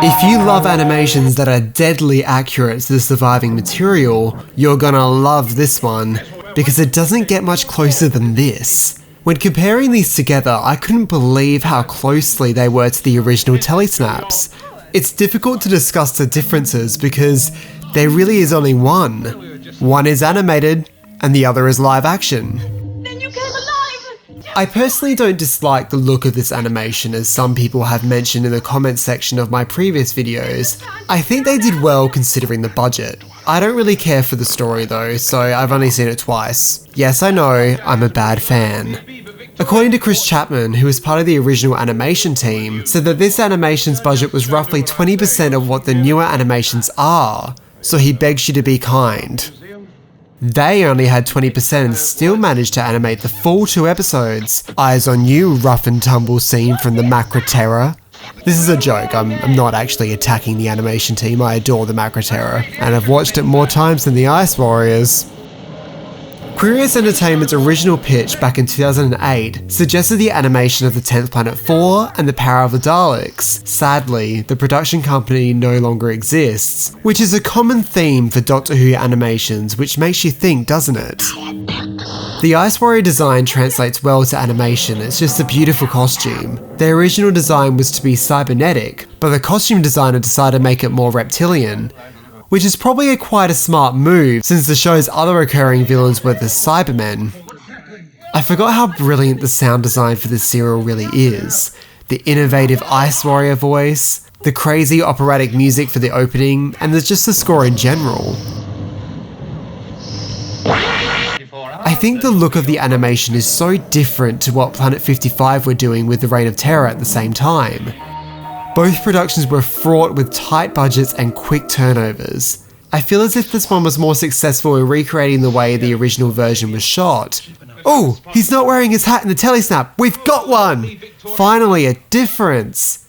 If you love animations that are deadly accurate to the surviving material, you're gonna love this one, because it doesn't get much closer than this. When comparing these together, I couldn't believe how closely they were to the original Telesnaps. It's difficult to discuss the differences because there really is only one. One is animated, and the other is live action. I personally don't dislike the look of this animation, as some people have mentioned in the comments section of my previous videos. I think they did well considering the budget. I don't really care for the story though, so I've only seen it twice. Yes, I know, I'm a bad fan. According to Chris Chapman, who was part of the original animation team, said that this animation's budget was roughly 20% of what the newer animations are, so he begs you to be kind. They only had 20% and still managed to animate the full 2 episodes. Eyes on you, rough and tumble scene from the Macra Terror. This is a joke, I'm not actually attacking the animation team, I adore the Macra Terror, and I've watched it more times than the Ice Warriors. Quirius Entertainment's original pitch back in 2008 suggested the animation of the 10th Planet 4 and the Power of the Daleks. Sadly, the production company no longer exists, which is a common theme for Doctor Who animations, which makes you think, doesn't it? The Ice Warrior design translates well to animation, it's just a beautiful costume. Their original design was to be cybernetic, but the costume designer decided to make it more reptilian, which is probably quite a smart move since the show's other recurring villains were the Cybermen. I forgot how brilliant the sound design for this serial really is. The innovative Ice Warrior voice, the crazy operatic music for the opening, and there's just the score in general. I think the look of the animation is so different to what Planet 55 were doing with the Reign of Terror at the same time. Both productions were fraught with tight budgets and quick turnovers. I feel as if this one was more successful in recreating the way the original version was shot. Oh, he's not wearing his hat in the Telesnap! We've got one! Finally, a difference!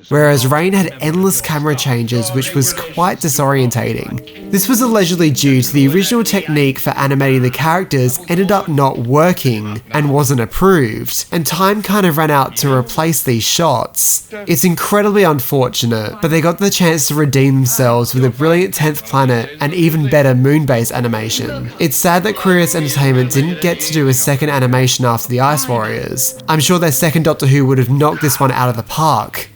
Whereas Reign had endless camera changes, which was quite disorientating. This was allegedly due to the original technique for animating the characters ended up not working and wasn't approved, and time kind of ran out to replace these shots. It's incredibly unfortunate, but they got the chance to redeem themselves with a brilliant 10th Planet and even better moon-based animation. It's sad that Quirius Entertainment didn't get to do a second animation after the Ice Warriors. I'm sure their second Doctor Who would have knocked this one out of the park.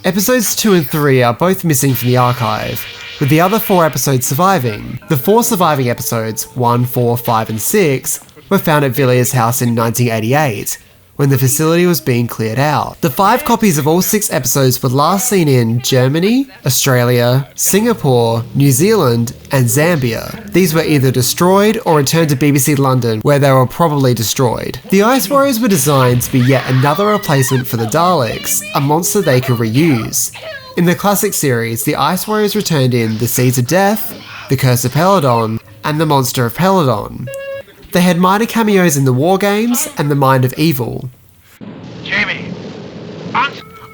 Episodes 2 and 3 are both missing from the archive, with the other 4 episodes surviving. The 4 surviving episodes, 1, 4, 5 and 6, were found at Villiers' house in 1988, when the facility was being cleared out. The 5 copies of all 6 episodes were last seen in Germany, Australia, Singapore, New Zealand and Zambia. These were either destroyed or returned to BBC London, where they were probably destroyed. The Ice Warriors were designed to be yet another replacement for the Daleks, a monster they could reuse. In the classic series, the Ice Warriors returned in The Seeds of Death, The Curse of Peladon and The Monster of Peladon. They had minor cameos in the War Games and The Mind of Evil. Jamie!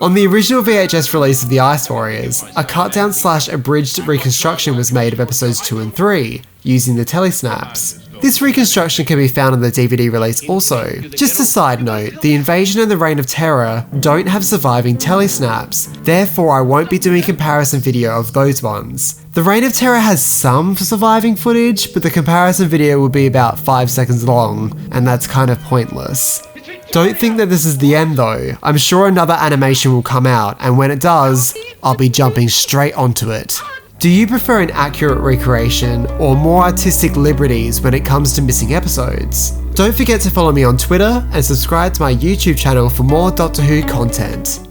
On the original VHS release of The Ice Warriors, a cut-down / abridged reconstruction was made of episodes 2 and 3, using the Telesnaps. This reconstruction can be found on the DVD release also. Just a side note, the Invasion and the Reign of Terror don't have surviving Telesnaps, therefore I won't be doing a comparison video of those ones. The Reign of Terror has some surviving footage, but the comparison video will be about 5 seconds long, and that's kind of pointless. Don't think that this is the end though, I'm sure another animation will come out, and when it does, I'll be jumping straight onto it. Do you prefer an accurate recreation or more artistic liberties when it comes to missing episodes? Don't forget to follow me on Twitter and subscribe to my YouTube channel for more Doctor Who content.